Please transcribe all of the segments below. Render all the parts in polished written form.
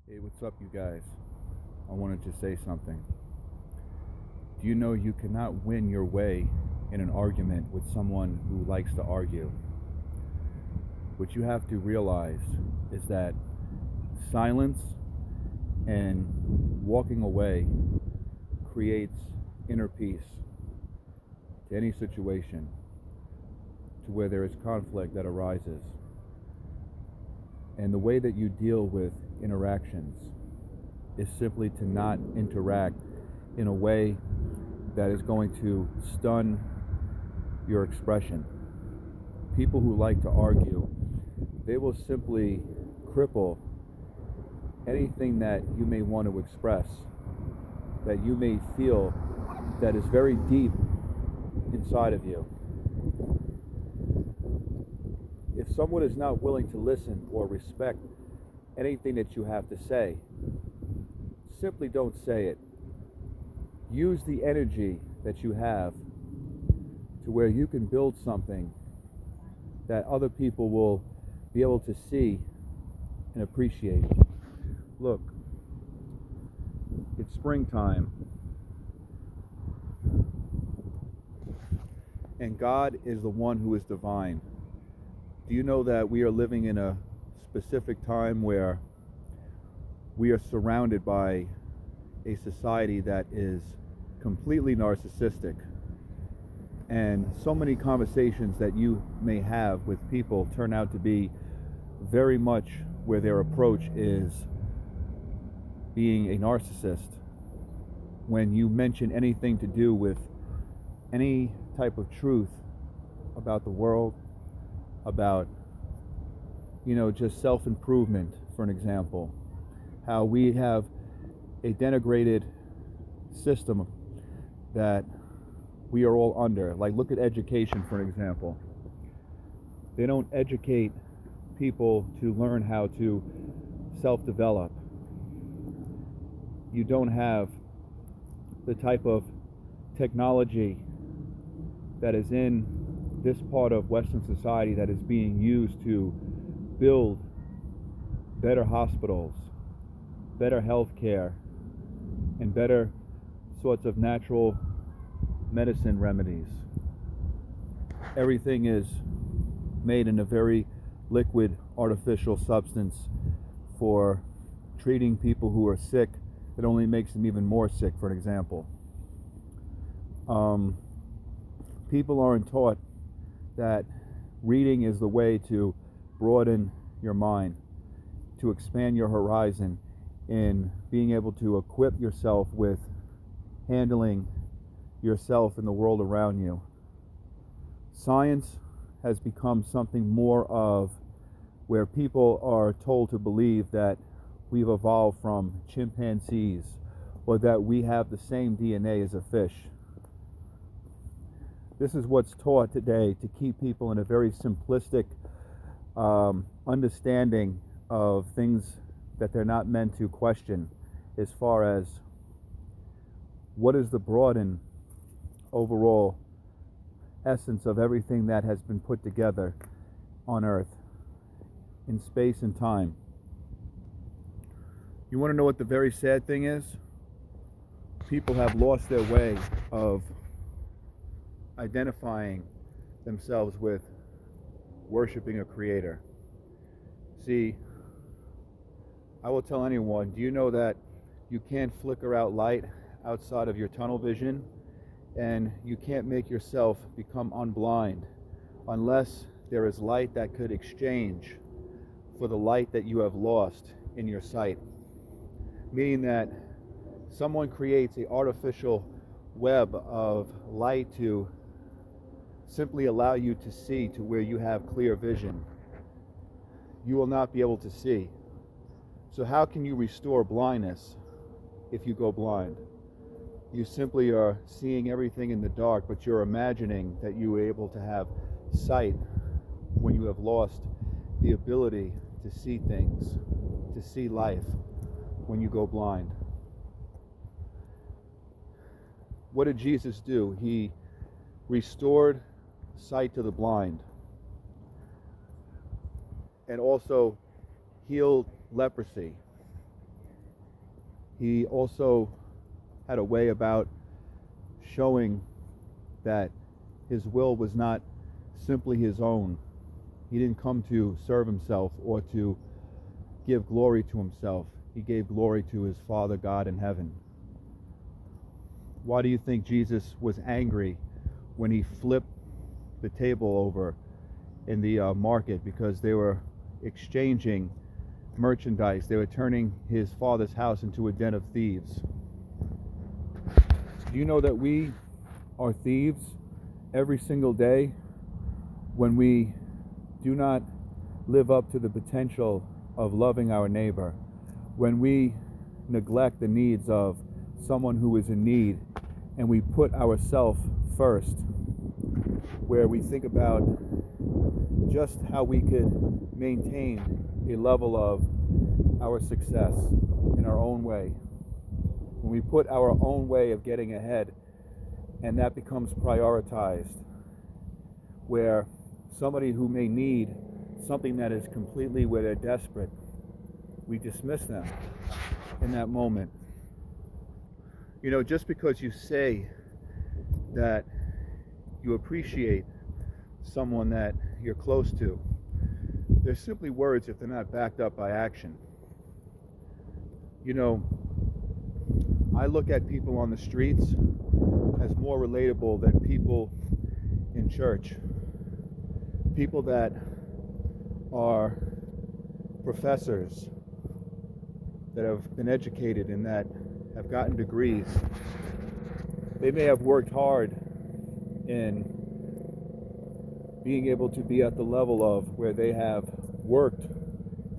Hey, what's up, you guys? I wanted to say something. Do you know you cannot win your way in an argument with someone who likes to argue? What you have to realize is that silence and walking away creates inner peace to any situation to where there is conflict that arises. And the way that you deal with interactions is simply to not interact in a way that is going to stun your expression. People who like to argue, they will simply cripple anything that you may want to express, that you may feel that is very deep inside of you. If someone is not willing to listen or respect anything that you have to say, simply don't say it. Use the energy that you have to where you can build something that other people will be able to see and appreciate. Look, it's springtime, and God is the one who is divine. Do you know that we are living in a specific time where we are surrounded by a society that is completely narcissistic? And so many conversations that you may have with people turn out to be very much where their approach is being a narcissist. When you mention anything to do with any type of truth about the world, about, just self-improvement, for an example, how we have a denigrated system that we are all under. Like, look at education, for an example. They don't educate people to learn how to self-develop. You don't have the type of technology that is in this part of Western society that is being used to build better hospitals, better health care, and better sorts of natural medicine remedies. Everything is made in a very liquid, artificial substance for treating people who are sick. It only makes them even more sick, for an example. People aren't taught that reading is the way to broaden your mind, to expand your horizon, in being able to equip yourself with handling yourself and the world around you. Science has become something more of where people are told to believe that we've evolved from chimpanzees or that we have the same DNA as a fish. This is what's taught today to keep people in a very simplistic understanding of things that they're not meant to question, as far as what is the broad and overall essence of everything that has been put together on Earth, in space and time. You want to know what the very sad thing is? People have lost their way of identifying themselves with worshiping a creator. See, I will tell anyone, do you know that you can't flicker out light outside of your tunnel vision, and you can't make yourself become unblind unless there is light that could exchange for the light that you have lost in your sight? Meaning that someone creates an artificial web of light to simply allow you to see to where you have clear vision. You will not be able to see. So how can you restore blindness if you go blind? You simply are seeing everything in the dark, but you're imagining that you were able to have sight when you have lost the ability to see things, to see life when you go blind. What did Jesus do? He restored sight to the blind and also healed leprosy. He also had a way about showing that his will was not simply his own. He didn't come to serve himself or to give glory to himself. He gave glory to his Father God in heaven. Why do you think Jesus was angry when he flipped the table over in the market? Because they were exchanging merchandise. They were turning his Father's house into a den of thieves. Do you know that we are thieves every single day when we do not live up to the potential of loving our neighbor, when we neglect the needs of someone who is in need, and we put ourselves first, where we think about just how we could maintain a level of our success in our own way. When we put our own way of getting ahead, and that becomes prioritized, where somebody who may need something that is completely where they're desperate, we dismiss them in that moment. You know, just because you say that you appreciate someone that you're close to, they're simply words if they're not backed up by action. You know, I look at people on the streets as more relatable than people in church. People that are professors, that have been educated and that have gotten degrees. They may have worked hard in being able to be at the level of where they have worked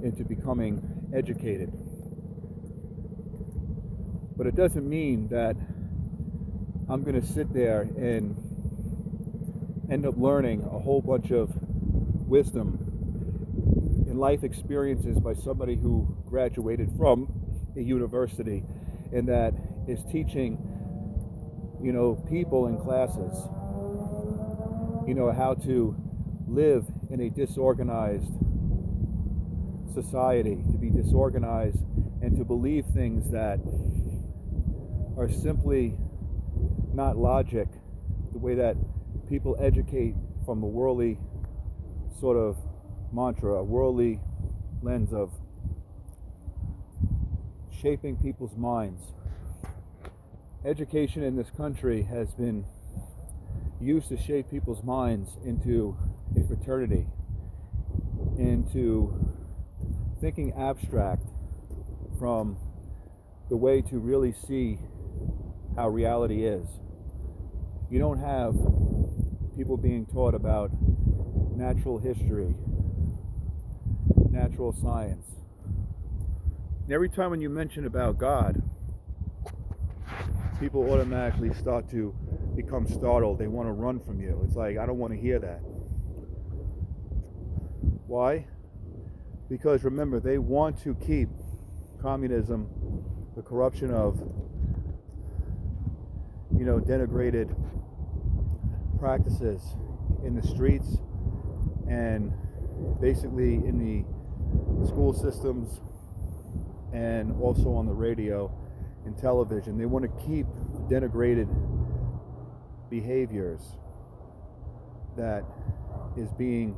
into becoming educated. But it doesn't mean that I'm going to sit there and end up learning a whole bunch of wisdom and life experiences by somebody who graduated from a university and that is teaching, you know, people in classes, you know, how to live in a disorganized society, to be disorganized and to believe things that are simply not logic, the way that people educate from a worldly sort of mantra, a worldly lens of shaping people's minds. Education in this country has been used to shape people's minds into a fraternity, into thinking abstract from the way to really see how reality is. You don't have people being taught about natural history, natural science. And every time when you mention about God, people automatically start to become startled. They want to run from you. It's like, I don't want to hear that. Why? Because remember, they want to keep communism, the corruption of, you know, denigrated practices in the streets and basically in the school systems and also on the radio and television. They want to keep denigrated behaviors that is being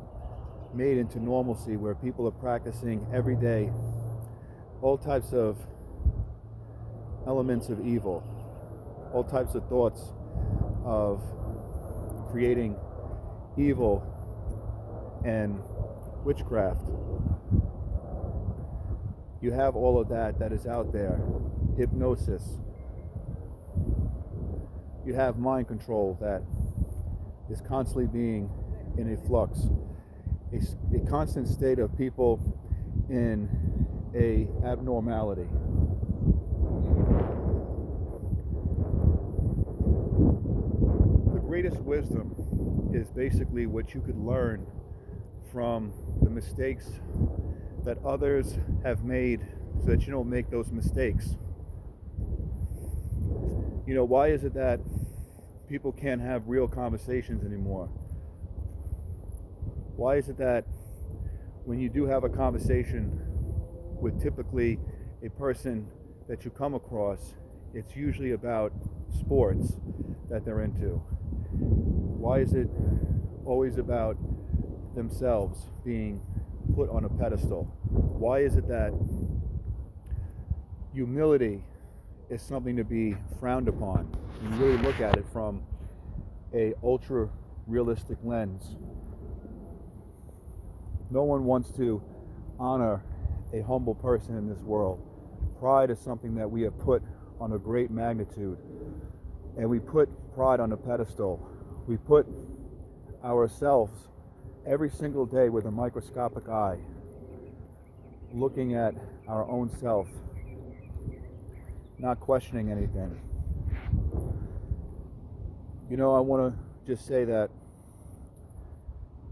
made into normalcy, where people are practicing every day all types of elements of evil, all types of thoughts of creating evil and witchcraft. You have all of that that is out there. Hypnosis. You have mind control that is constantly being in a flux. A constant state of people in a abnormality. The greatest wisdom is basically what you could learn from the mistakes that others have made so that you don't make those mistakes. You know, why is it that people can't have real conversations anymore? Why is it that when you do have a conversation with typically a person that you come across, it's usually about sports that they're into. Why is it always about themselves being put on a pedestal? Why is it that humility is something to be frowned upon? You really look at it from a ultra realistic lens. No one wants to honor a humble person in this world. Pride is something that we have put on a great magnitude, and we put pride on a pedestal. We put ourselves every single day with a microscopic eye, looking at our own self, not questioning anything. You know, I want to just say that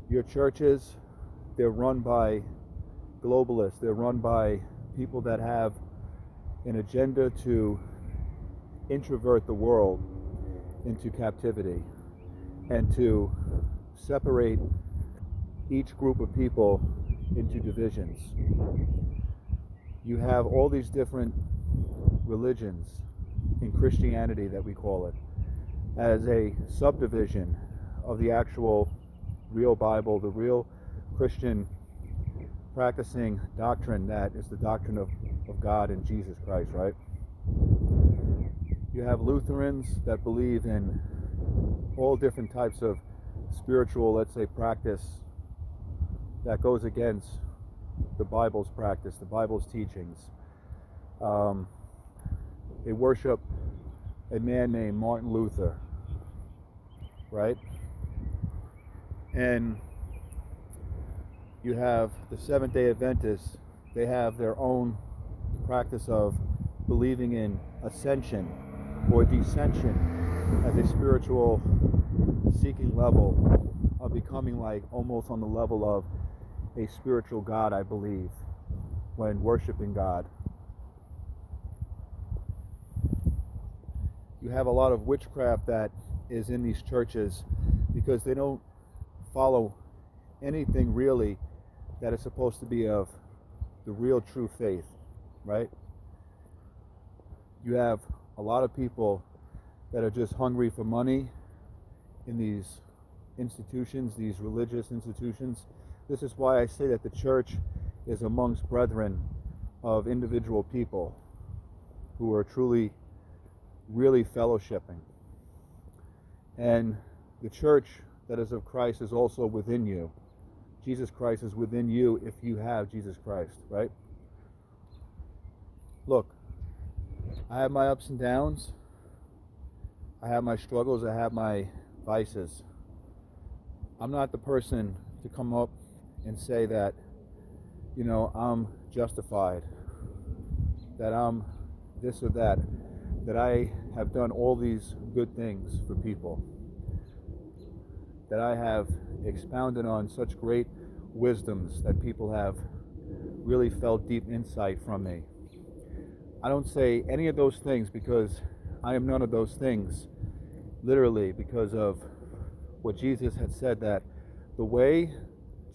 your churches, they're run by globalists. They're run by people that have an agenda to introvert the world into captivity and to separate each group of people into divisions. You have all these different religions in Christianity, that we call it, as a subdivision of the actual real Bible, the real Christian practicing doctrine that is the doctrine of God and Jesus Christ, right? You have Lutherans that believe in all different types of spiritual, let's say, practice that goes against the Bible's practice, the Bible's teachings. They worship a man named Martin Luther, right? And you have the Seventh-day Adventists. They have their own practice of believing in ascension or descension as a spiritual seeking level of becoming like almost on the level of a spiritual God, I believe, when worshiping God. You have a lot of witchcraft that is in these churches because they don't follow anything really that is supposed to be of the real true faith, right? You have a lot of people that are just hungry for money in these institutions, these religious institutions. This is why I say that the church is amongst brethren of individual people who are truly, really fellowshipping. And the church that is of Christ is also within you. Jesus Christ is within you if you have Jesus Christ, right? Look, I have my ups and downs. I have my struggles. I have my vices. I'm not the person to come up and say that, you know, I'm justified, that I'm this or that I have done all these good things for people, that I have expounded on such great wisdoms that people have really felt deep insight from me. I don't say any of those things because I am none of those things, literally, because of what Jesus had said, that the way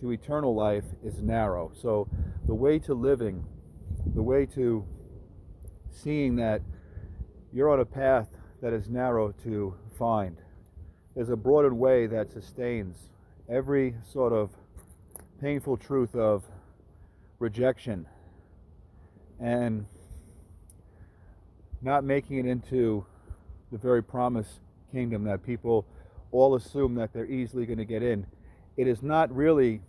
to eternal life is narrow. So the way to living, the way to seeing that you're on a path that is narrow to find. There's a broader way that sustains every sort of painful truth of rejection and not making it into the very promised kingdom that people all assume that they're easily going to get in. It is not really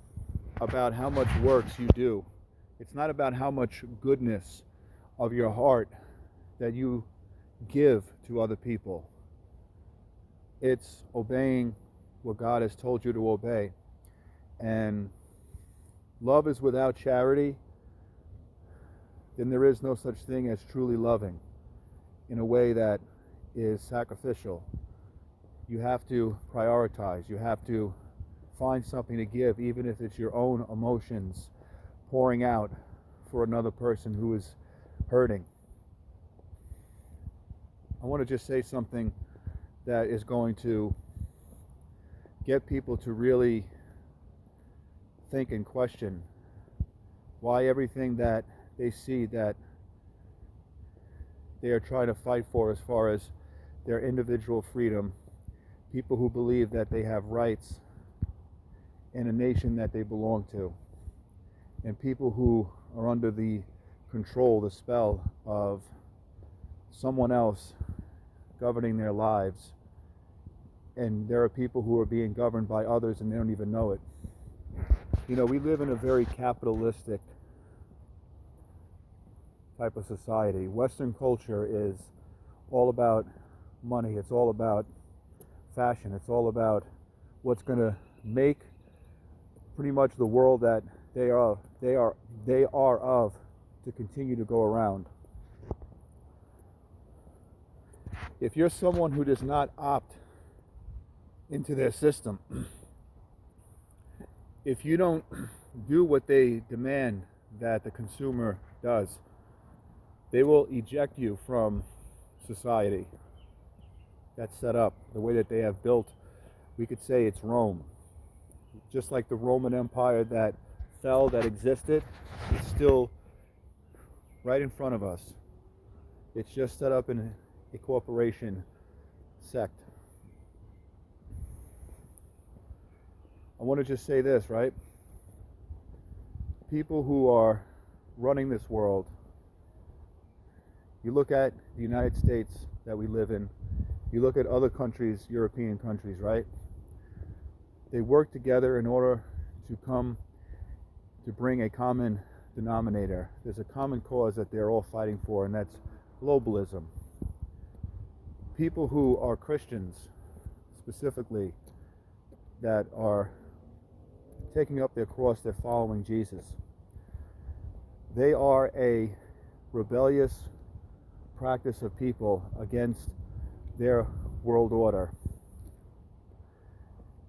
about how much works you do. It's not about how much goodness of your heart that you give to other people. It's obeying what God has told you to obey. And love is without charity, then there is no such thing as truly loving in a way that is sacrificial. You have to prioritize. You have to find something to give, even if it's your own emotions pouring out for another person who is hurting. I want to just say something that is going to get people to really think and question why everything that they see that they are trying to fight for as far as their individual freedom, people who believe that they have rights in a nation that they belong to, and people who are under the control, the spell of someone else governing their lives. And there are people who are being governed by others and they don't even know it. You know, we live in a very capitalistic type of society. Western culture is all about money. It's all about fashion. It's all about what's going to make pretty much the world that they are of to continue to go around. If you're someone who does not opt into their system, if you don't do what they demand that the consumer does, they will eject you from society. That's set up the way that they have built. We could say it's Rome. Just like the Roman Empire that fell, that existed, it's still right in front of us. It's just set up in a corporation sect. I want to just say this, right? People who are running this world, you look at the United States that we live in, you look at other countries, European countries, right? They work together in order to come to bring a common denominator. There's a common cause that they're all fighting for, and that's globalism. People who are Christians, specifically, that are taking up their cross, they're following Jesus. They are a rebellious practice of people against their world order.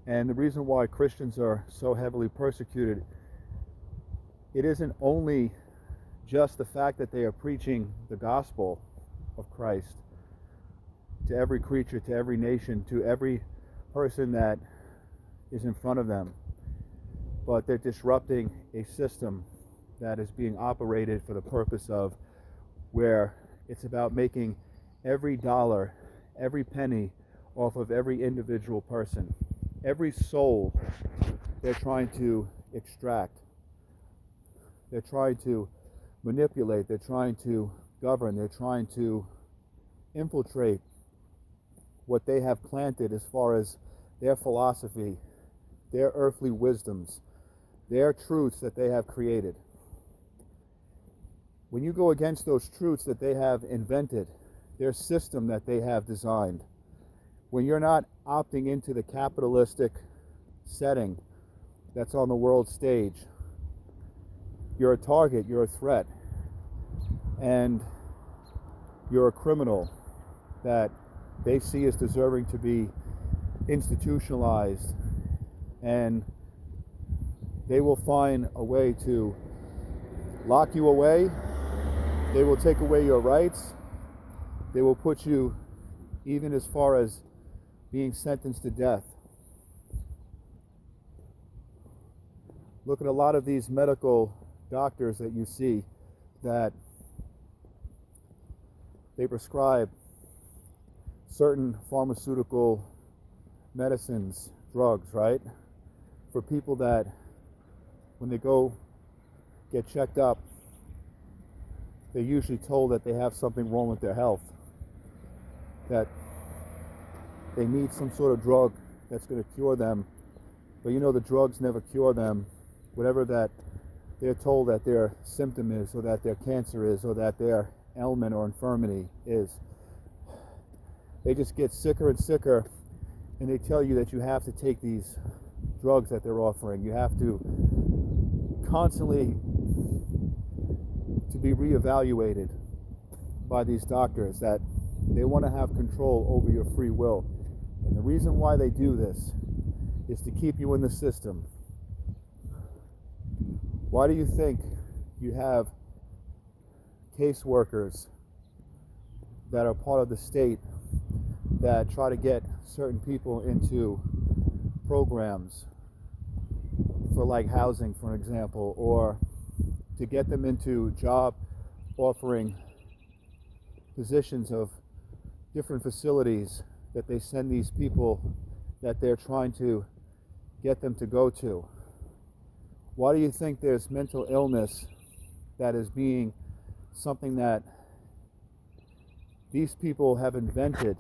And the reason why Christians are so heavily persecuted, it isn't only just the fact that they are preaching the gospel of Christ to every creature, to every nation, to every person that is in front of them, but they're disrupting a system that is being operated for the purpose of where it's about making every dollar, every penny off of every individual person. Every soul they're trying to extract. They're trying to manipulate. They're trying to govern. They're trying to infiltrate what they have planted as far as their philosophy, their earthly wisdoms, their truths that they have created. When you go against those truths that they have invented, their system that they have designed, when you're not opting into the capitalistic setting that's on the world stage, you're a target, you're a threat, and you're a criminal that they see as deserving to be institutionalized, and they will find a way to lock you away. They will take away your rights. They will put you even as far as being sentenced to death. Look at a lot of these medical doctors that you see that they prescribe certain pharmaceutical medicines, drugs, right? For people that when they go get checked up, they're usually told that they have something wrong with their health, that they need some sort of drug that's going to cure them. But you know, the drugs never cure them. Whatever that they're told that their symptom is, or that their cancer is, or that their ailment or infirmity is, they just get sicker and sicker, and they tell you that you have to take these drugs that they're offering. You have to constantly to be reevaluated by these doctors, that they want to have control over your free will. And the reason why they do this is to keep you in the system. Why do you think you have caseworkers that are part of the state that try to get certain people into programs for like housing, for example, or to get them into job offering positions of different facilities that they send these people that they're trying to get them to go to. Why do you think there's mental illness that is being something that these people have invented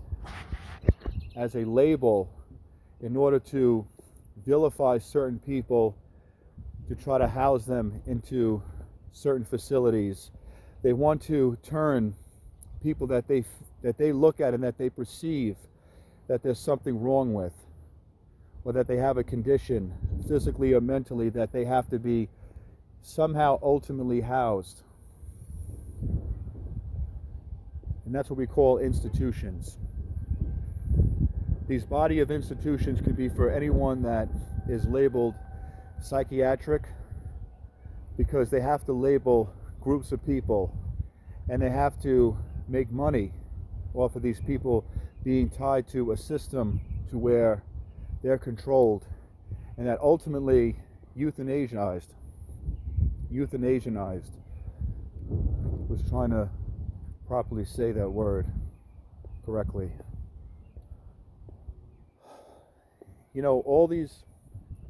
as a label in order to vilify certain people, to try to house them into certain facilities? They want to turn people that they look at and that they perceive that there's something wrong with, or that they have a condition physically or mentally that they have to be somehow ultimately housed. And that's what we call institutions. These body of institutions could be for anyone that is labeled psychiatric, because they have to label groups of people and they have to make money off of these people being tied to a system to where they're controlled, and that ultimately euthanized. Was trying to properly say that word correctly. You know, all these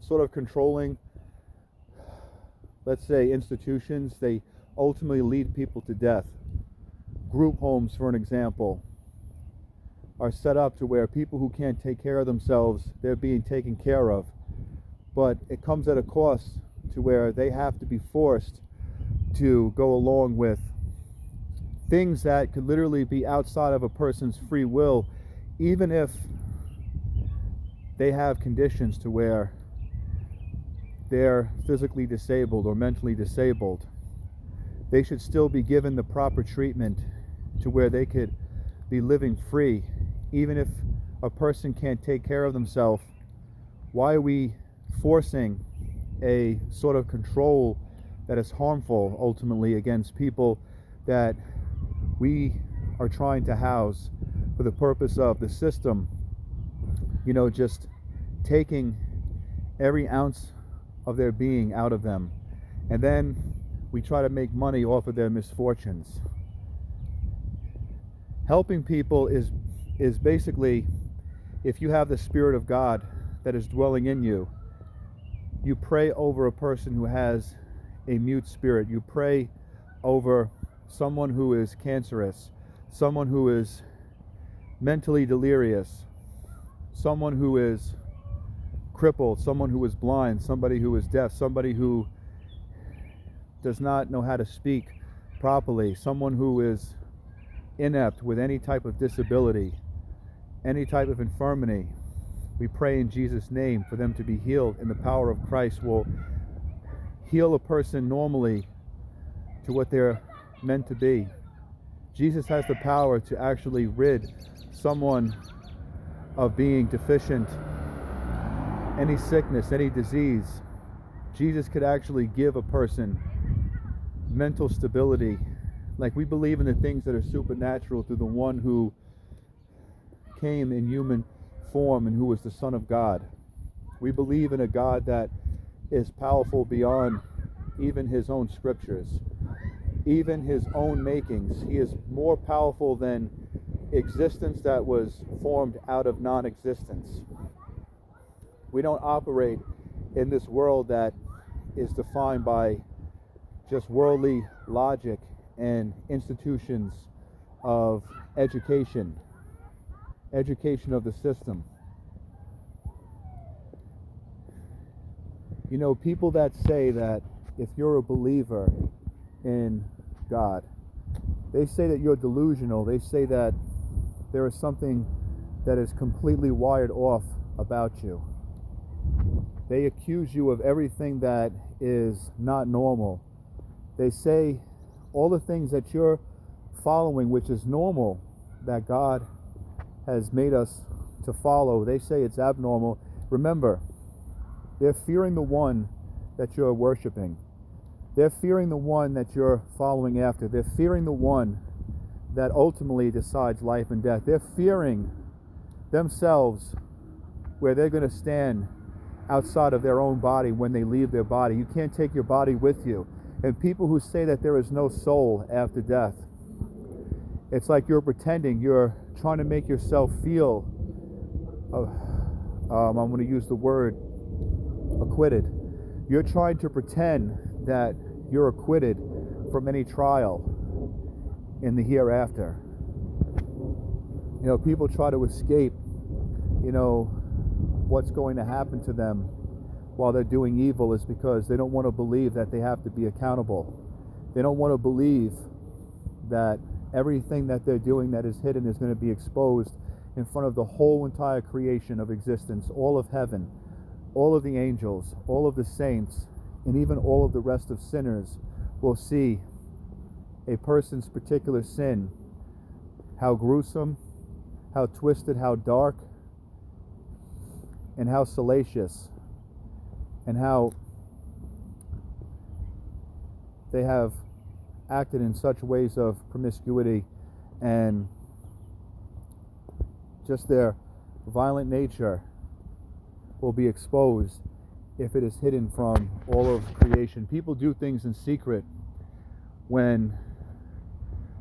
sort of controlling, let's say, institutions, they ultimately lead people to death. Group homes, for an example, are set up to where people who can't take care of themselves, they're being taken care of. But it comes at a cost to where they have to be forced to go along with things that could literally be outside of a person's free will, even if they have conditions to where they're physically disabled or mentally disabled. They should still be given the proper treatment to where they could be living free. Even if a person can't take care of themselves, why are we forcing a sort of control that is harmful ultimately against people that we are trying to house for the purpose of the system, you know, just taking every ounce of their being out of them, and then we try to make money off of their misfortunes. Helping people is basically, if you have the Spirit of God that is dwelling in you, you pray over a person who has a mute spirit. You pray over someone who is cancerous, someone who is mentally delirious, someone who is crippled, someone who is blind, somebody who is deaf, somebody who does not know how to speak properly, someone who is inept with any type of disability, any type of infirmity. We pray in Jesus' name for them to be healed, and the power of Christ will heal a person normally to what they're meant to be. Jesus has the power to actually rid someone of being deficient, any sickness, any disease. Jesus could actually give a person mental stability. Like, we believe in the things that are supernatural through the one who came in human form and who was the Son of God. We believe in a God that is powerful beyond even his own scriptures, even his own makings. He is more powerful than existence that was formed out of non-existence. We don't operate in this world that is defined by just worldly logic and institutions of education of the system. You know, people that say that if you're a believer in God, they say that you're delusional. They say that there is something that is completely wired off about you. They accuse you of everything that is not normal. They say all the things that you're following, which is normal, that God has made us to follow, they say it's abnormal. Remember, they're fearing the one that you're worshiping. They're fearing the one that you're following after. They're fearing the one that ultimately decides life and death. They're fearing themselves, where they're going to stand outside of their own body when they leave their body. You can't take your body with you. And people who say that there is no soul after death, It's like you're pretending, you're trying to make yourself feel, I'm going to use the word acquitted. You're trying to pretend that you're acquitted from any trial in the hereafter. You know, people try to escape, you know, what's going to happen to them while they're doing evil is because they don't want to believe that they have to be accountable. They don't want to believe that everything that they're doing that is hidden is going to be exposed in front of the whole entire creation of existence, all of heaven, all of the angels, all of the saints, and even all of the rest of sinners will see a person's particular sin, how gruesome, how twisted, how dark, and how salacious, and how they have acted in such ways of promiscuity and just their violent nature will be exposed if it is hidden from all of creation. People do things in secret when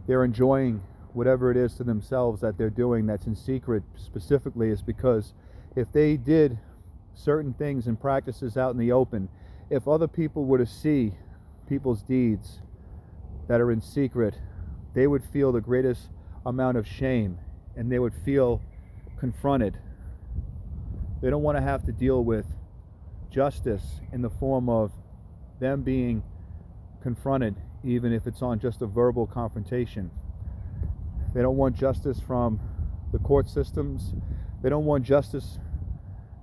they're enjoying whatever it is to themselves that they're doing that's in secret specifically, is because if they did certain things and practices out in the open, if other people were to see people's deeds that are in secret, they would feel the greatest amount of shame and they would feel confronted. They don't want to have to deal with justice in the form of them being confronted, even if it's on just a verbal confrontation. They don't want justice from the court systems. They don't want justice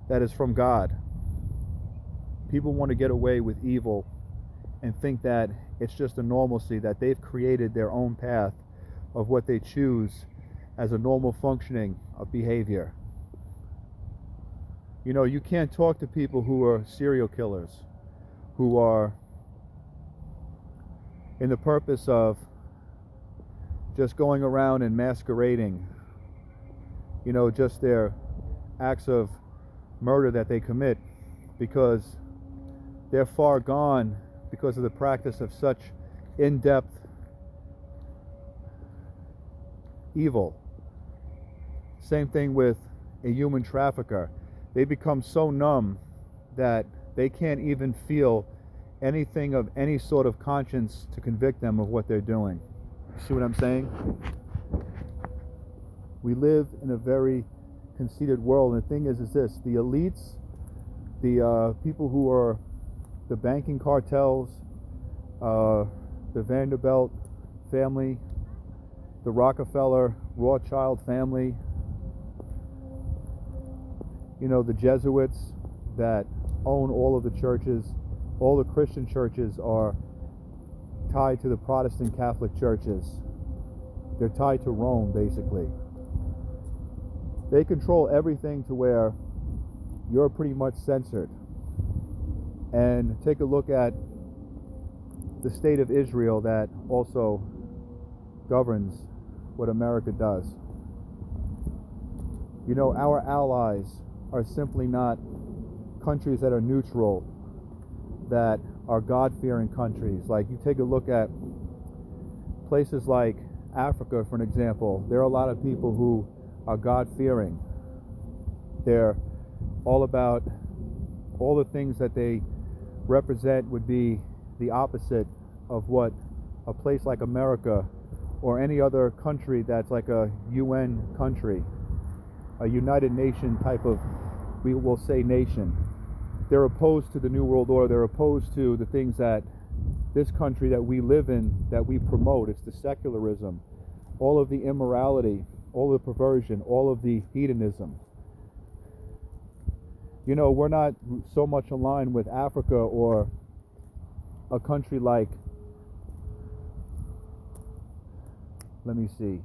that is from God. People want to get away with evil and think that it's just a normalcy, that they've created their own path of what they choose as a normal functioning of behavior. You know, you can't talk to people who are serial killers, who are in the purpose of just going around and masquerading, you know, just their acts of murder that they commit, because they're far gone because of the practice of such in-depth evil. Same thing with a human trafficker. They become so numb that they can't even feel anything of any sort of conscience to convict them of what they're doing. See what I'm saying? We live in a very conceited world, and the thing is this: the elites, the people who are the banking cartels, the Vanderbilt family, the Rockefeller, Rothschild family, you know, the Jesuits that own all of the churches, all the Christian churches are tied to the Protestant Catholic churches. They're tied to Rome, basically. They control everything to where you're pretty much censored. And take a look at the state of Israel that also governs what America does. You know, our allies are simply not countries that are neutral, that are God-fearing countries. Like, you take a look at places like Africa, for an example. There are a lot of people who are God-fearing. They're all about all the things that they represent would be the opposite of what a place like America or any other country that's like a UN country, a United Nations type of, we will say, nation. They're opposed to the New World Order. They're opposed to the things that this country that we live in, that we promote. It's the secularism, all of the immorality, all the perversion, all of the hedonism. You know, we're not so much aligned with Africa or a country like, let me see,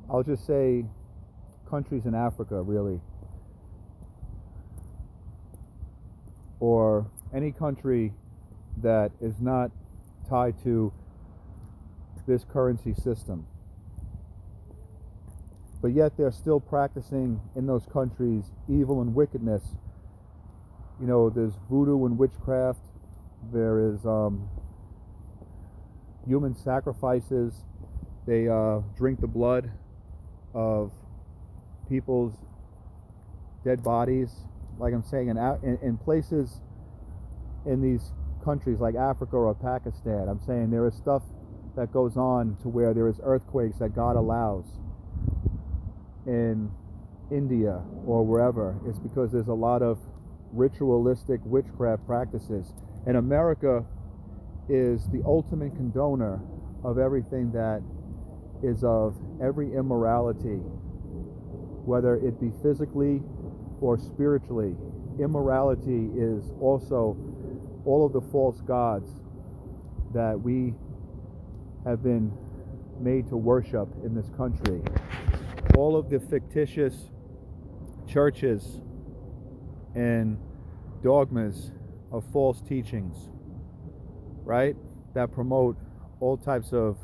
I'll just say countries in Africa, really, or any country that is not tied to this currency system. But yet they're still practicing in those countries evil and wickedness. You know, there's voodoo and witchcraft. There is human sacrifices. They drink the blood of people's dead bodies. Like I'm saying, in places in these countries like Africa or Pakistan, I'm saying there is stuff that goes on to where there is earthquakes that God allows. In India or wherever, it's because there's a lot of ritualistic witchcraft practices. And America is the ultimate condoner of everything that is of every immorality, whether it be physically or spiritually. Immorality is also all of the false gods that we have been made to worship in this country. All of the fictitious churches and dogmas of false teachings, right? That promote all types of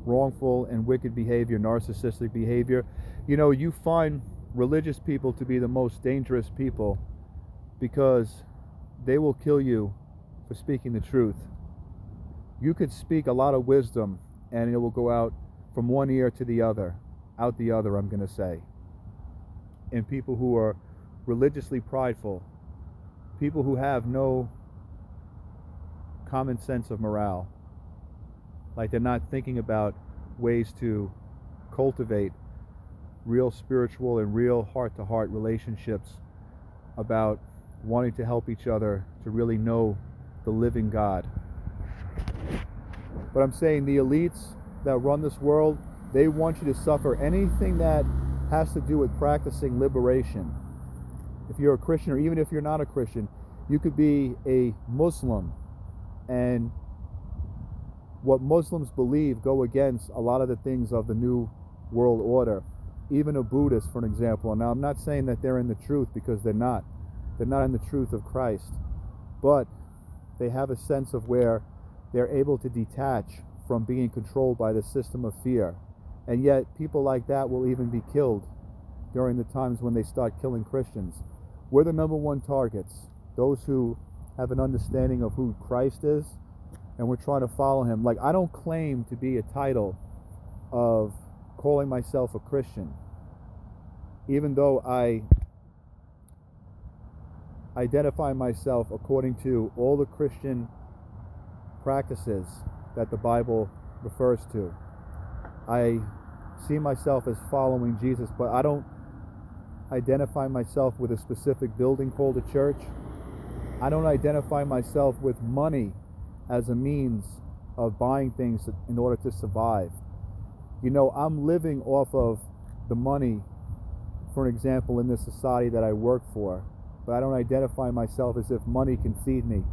wrongful and wicked behavior, narcissistic behavior. You know, you find religious people to be the most dangerous people because they will kill you for speaking the truth. You could speak a lot of wisdom and it will go out from one ear to the other, out the other, I'm going to say. And people who are religiously prideful, people who have no common sense of morale, like they're not thinking about ways to cultivate real spiritual and real heart-to-heart relationships, about wanting to help each other to really know the living God. But I'm saying the elites that run this world, they want you to suffer anything that has to do with practicing liberation. If you're a Christian, or even if you're not a Christian, you could be a Muslim, and what Muslims believe go against a lot of the things of the New World Order. Even a Buddhist, for an example. Now, I'm not saying that they're in the truth, because they're not. They're not in the truth of Christ. But they have a sense of where they're able to detach from being controlled by the system of fear. And yet, people like that will even be killed during the times when they start killing Christians. We're the number one targets. Those who have an understanding of who Christ is, and we're trying to follow him. Like, I don't claim to be a title of calling myself a Christian, even though I identify myself according to all the Christian practices that the Bible refers to. I see myself as following Jesus, but I don't identify myself with a specific building called a church. I don't identify myself with money as a means of buying things in order to survive. You know, I'm living off of the money, for an example, in this society that I work for, but I don't identify myself as if money can feed me.